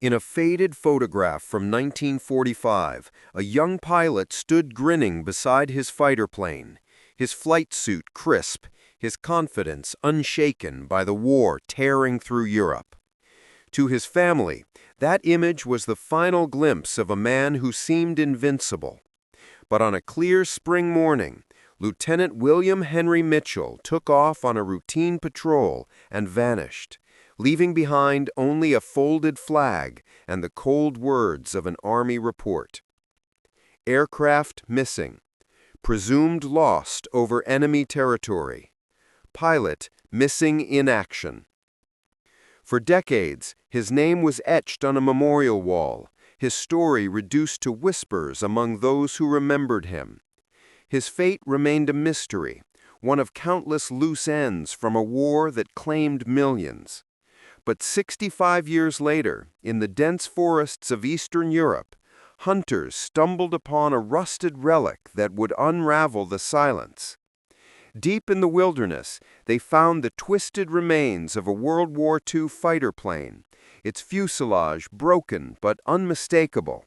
In a faded photograph from 1945, a young pilot stood grinning beside his fighter plane, his flight suit crisp, his confidence unshaken by the war tearing through Europe. To his family, that image was the final glimpse of a man who seemed invincible. But on a clear spring morning, Lieutenant William Henry Mitchell took off on a routine patrol and vanished, leaving behind only a folded flag and the cold words of an Army report. Aircraft missing. Presumed lost over enemy territory. Pilot missing in action. For decades, his name was etched on a memorial wall, his story reduced to whispers among those who remembered him. His fate remained a mystery, one of countless loose ends from a war that claimed millions. But 65 years later, in the dense forests of Eastern Europe, hunters stumbled upon a rusted relic that would unravel the silence. Deep in the wilderness, they found the twisted remains of a World War II fighter plane, its fuselage broken but unmistakable.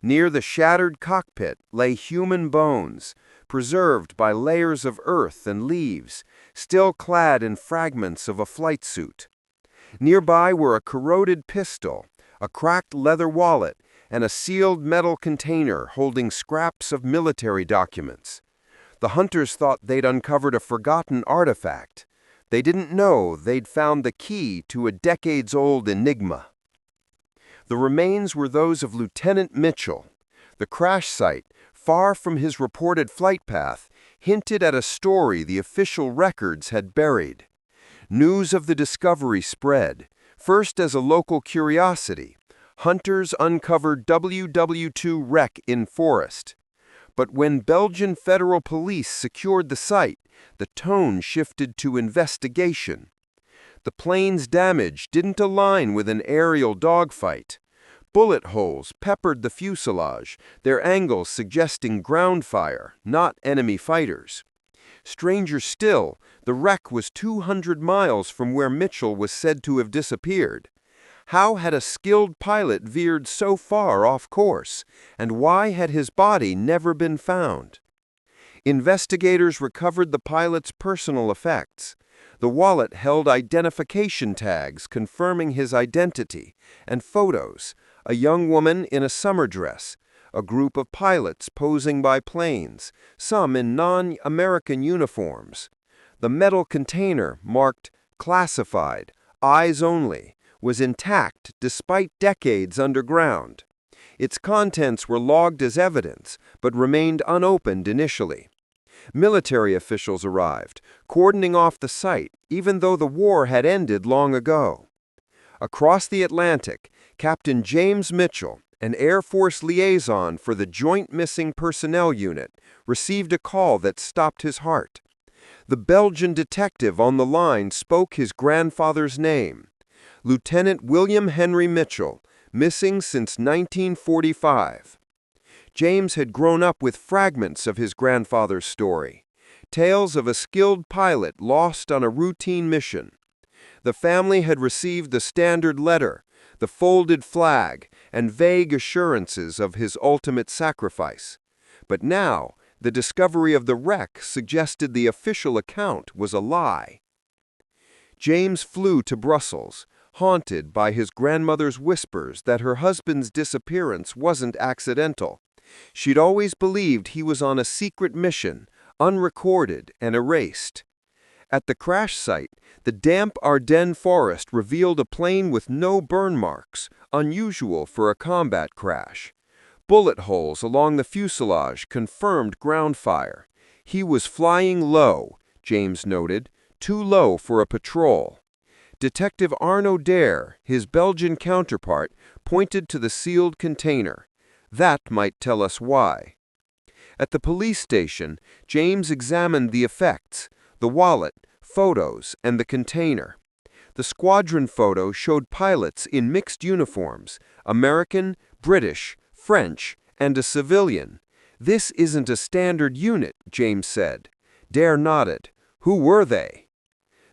Near the shattered cockpit lay human bones, preserved by layers of earth and leaves, still clad in fragments of a flight suit. Nearby were a corroded pistol, a cracked leather wallet, and a sealed metal container holding scraps of military documents. The hunters thought they'd uncovered a forgotten artifact. They didn't know they'd found the key to a decades-old enigma. The remains were those of Lieutenant Mitchell. The crash site, far from his reported flight path, hinted at a story the official records had buried. News of the discovery spread, first as a local curiosity. Hunters uncovered WW2 wreck in forest. But when Belgian federal police secured the site, the tone shifted to investigation. The plane's damage didn't align with an aerial dogfight. Bullet holes peppered the fuselage, their angles suggesting ground fire, not enemy fighters. Stranger still, the wreck was 200 miles from where Mitchell was said to have disappeared. How had a skilled pilot veered so far off course, and why had his body never been found? Investigators recovered the pilot's personal effects. The wallet held identification tags confirming his identity, and photos, a young woman in a summer dress, a group of pilots posing by planes, some in non-American uniforms. The metal container, marked classified, eyes only, was intact despite decades underground. Its contents were logged as evidence, but remained unopened initially. Military officials arrived, cordoning off the site, even though the war had ended long ago. Across the Atlantic, Captain James Mitchell, an Air Force liaison for the Joint Missing Personnel Unit, received a call that stopped his heart. The Belgian detective on the line spoke his grandfather's name. Lieutenant William Henry Mitchell, missing since 1945. James had grown up with fragments of his grandfather's story, tales of a skilled pilot lost on a routine mission. The family had received the standard letter, the folded flag, and vague assurances of his ultimate sacrifice. But now, the discovery of the wreck suggested the official account was a lie. James flew to Brussels, haunted by his grandmother's whispers that her husband's disappearance wasn't accidental. She'd always believed he was on a secret mission, unrecorded and erased. At the crash site, the damp Ardennes forest revealed a plane with no burn marks, unusual for a combat crash. Bullet holes along the fuselage confirmed ground fire. He was flying low, James noted, too low for a patrol. Detective Arnaud Dare, his Belgian counterpart, pointed to the sealed container. That might tell us why. At the police station, James examined the effects, the wallet, photos, and the container. The squadron photo showed pilots in mixed uniforms, American, British, French, and a civilian. "This isn't a standard unit," James said. Dare nodded. "Who were they?"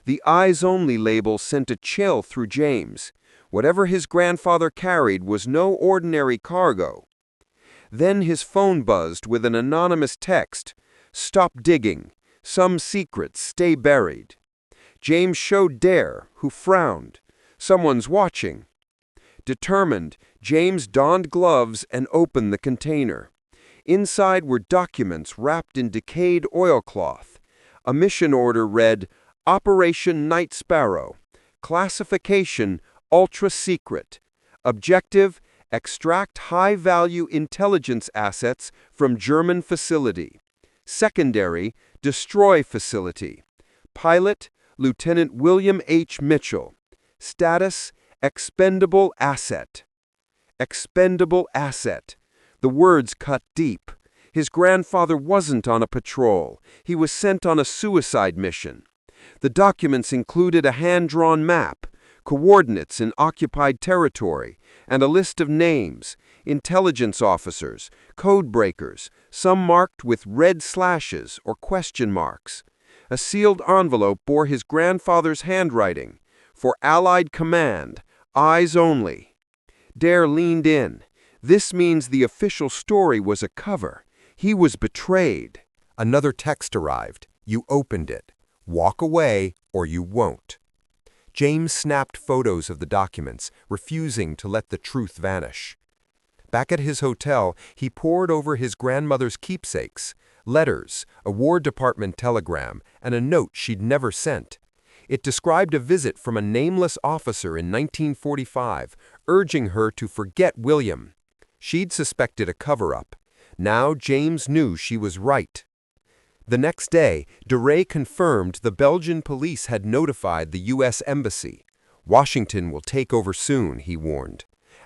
The eyes-only label sent a chill through James. Whatever his grandfather carried was no ordinary cargo. Then his phone buzzed with an anonymous text. "Stop digging. Some secrets stay buried." James showed Dare, who frowned. "Someone's watching." Determined, James donned gloves and opened the container. Inside were documents wrapped in decayed oilcloth. A mission order read, "Operation Night Sparrow. Classification, ultra secret. Objective, extract high-value intelligence assets from German facility. Secondary, destroy facility. Pilot, Lieutenant William H. Mitchell. Status, expendable asset." Expendable asset. The words cut deep. His grandfather wasn't on a patrol. He was sent on a suicide mission. The documents included a hand-drawn map, coordinates in occupied territory, and a list of names, intelligence officers, code breakers, some marked with red slashes or question marks. A sealed envelope bore his grandfather's handwriting. "For Allied Command, eyes only." Dare leaned in. "This means the official story was a cover. He was betrayed." Another text arrived. "You opened it. Walk away or you won't." James snapped photos of the documents, refusing to let the truth vanish. Back at his hotel, he pored over his grandmother's keepsakes, letters, a War Department telegram, and a note she'd never sent. It described a visit from a nameless officer in 1945, urging her to forget William. She'd suspected a cover-up. Now James knew she was right. The next day, Dare confirmed the Belgian police had notified the U.S. Embassy. "Washington will take over soon," he warned.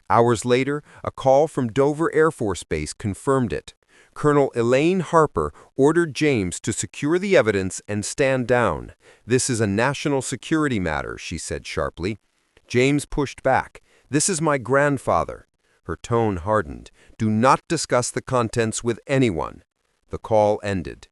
Hours later, a call from Dover Air Force Base confirmed it. Colonel Elaine Harper ordered James to secure the evidence and stand down. "This is a national security matter," she said sharply. James pushed back. "This is my grandfather." Her tone hardened. "Do not discuss the contents with anyone." The call ended.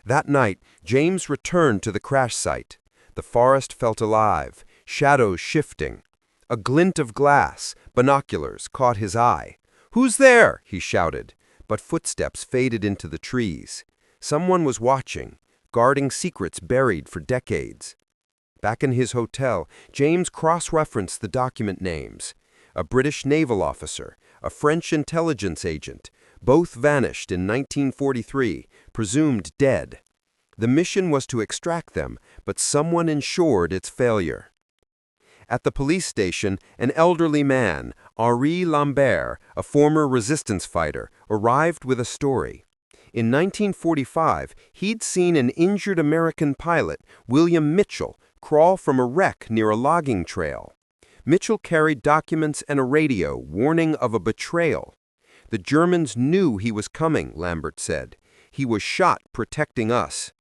That night, James returned to the crash site. The forest felt alive, shadows shifting. A glint of glass, binoculars, caught his eye. "Who's there?" he shouted, but footsteps faded into the trees. Someone was watching, guarding secrets buried for decades. Back in his hotel, James cross-referenced the document names. A British naval officer, a French intelligence agent, both vanished in 1943, presumed dead. The mission was to extract them, but someone ensured its failure. At the police station, an elderly man, Henri Lambert, a former resistance fighter, arrived with a story. In 1945, he'd seen an injured American pilot, William Mitchell, crawl from a wreck near a logging trail. Mitchell carried documents and a radio warning of a betrayal. "The Germans knew he was coming," Lambert said. "He was shot protecting us."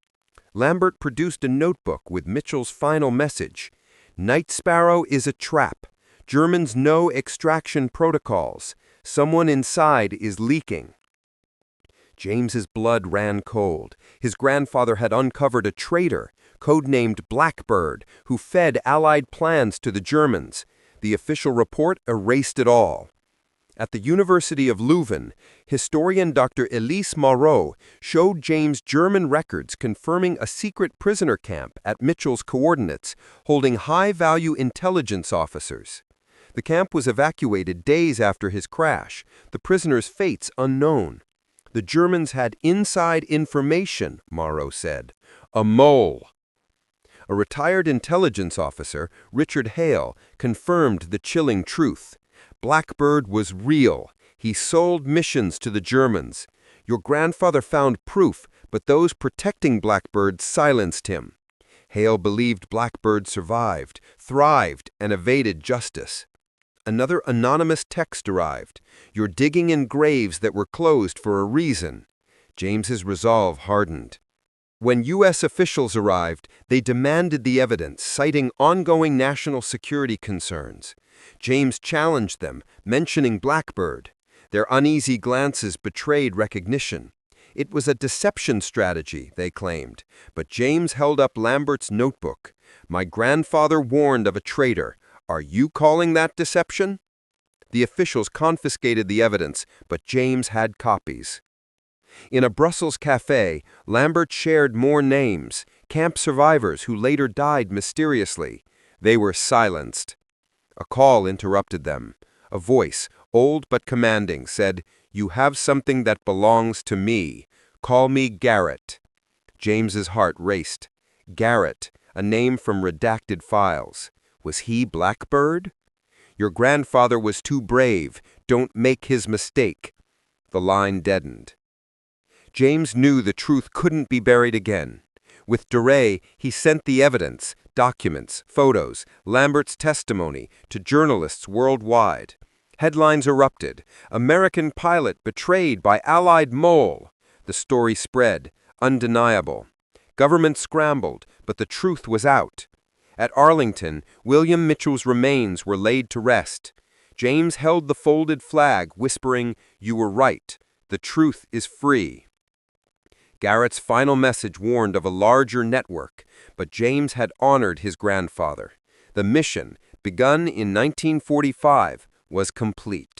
Lambert produced a notebook with Mitchell's final message. "Night Sparrow is a trap. Germans know extraction protocols. Someone inside is leaking." James's blood ran cold. His grandfather had uncovered a traitor, codenamed Blackbird, who fed Allied plans to the Germans. The official report erased it all. At the University of Leuven, historian Dr. Elise Moreau showed James German records confirming a secret prisoner camp at Mitchell's coordinates, holding high-value intelligence officers. The camp was evacuated days after his crash, the prisoners' fates unknown. "The Germans had inside information," Moreau said. "A mole." A retired intelligence officer, Richard Hale, confirmed the chilling truth. Blackbird was real. He sold missions to the Germans. Your grandfather found proof, but those protecting Blackbird silenced him. Hale believed Blackbird survived, thrived, and evaded justice. Another anonymous text arrived. "You're digging in graves that were closed for a reason." James's resolve hardened. When U.S. officials arrived, they demanded the evidence, citing ongoing national security concerns. James challenged them, mentioning Blackbird. Their uneasy glances betrayed recognition. It was a deception strategy, they claimed, but James held up Lambert's notebook. "My grandfather warned of a traitor. Are you calling that deception? The officials confiscated the evidence, but James had copies. In a Brussels cafe, Lambert shared more names, camp survivors who later died mysteriously. They were silenced. A call interrupted them. A voice, old but commanding, said, "You have something that belongs to me. Call me Garrett." James's heart raced. Garrett, a name from redacted files. Was he Blackbird? "Your grandfather was too brave. Don't make his mistake." The line deadened. James knew the truth couldn't be buried again. With DeRay, he sent the evidence, documents, photos, Lambert's testimony to journalists worldwide. Headlines erupted. "American pilot betrayed by Allied mole." The story spread, undeniable. Government scrambled, but the truth was out. At Arlington, William Mitchell's remains were laid to rest. James held the folded flag, whispering, "You were right. The truth is free." Garrett's final message warned of a larger network, but James had honored his grandfather. The mission, begun in 1945, was complete.